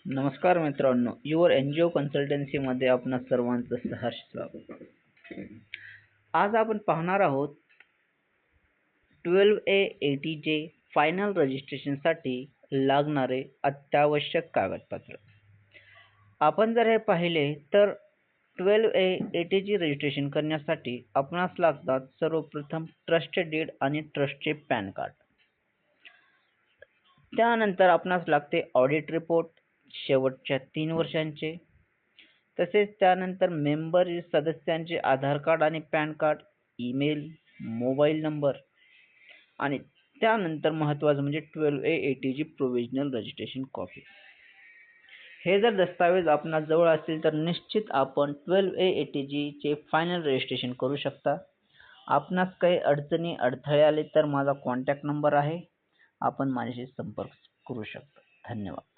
नमस्कार मित्रांनो, your NGO कन्सल्टन्सीमध्ये आपणा सर्वांचं सहर्ष स्वागत. आज आपण पाहणार आहोत 12A/ATJ फायनल रजिस्ट्रेशनसाठी लागणारे अत्यावश्यक कागदपत्र. आपण जर हे पाहिले तर 12A/ATJ रजिस्ट्रेशन करण्यासाठी आपणास लागतात सर्वप्रथम ट्रस्टचे डीड आणि ट्रस्टचे पॅन कार्ड. त्यानंतर आपणास लागते ऑडिट रिपोर्ट शेवटच्या 3 वर्षांचे. तसेच त्यानंतर मेंबर सदस्यांचे आधार कार्ड आणि pan card, email, mobile number आणि त्यानंतर महत्त्वाचं म्हणजे 12A/ATJ प्रोव्हिजनल रजिस्ट्रेशन कॉपी. हे जर दस्तावेज आपणा जवळ असतील तर निश्चित आपण 12A/ATJ चे फायनल रजिस्ट्रेशन करू शकता. आपणास काही अडचणी अडथळे आले तर माझा कॉन्टॅक्ट नंबर आहे, आपण माझ्याशी संपर्क करू शकता. धन्यवाद.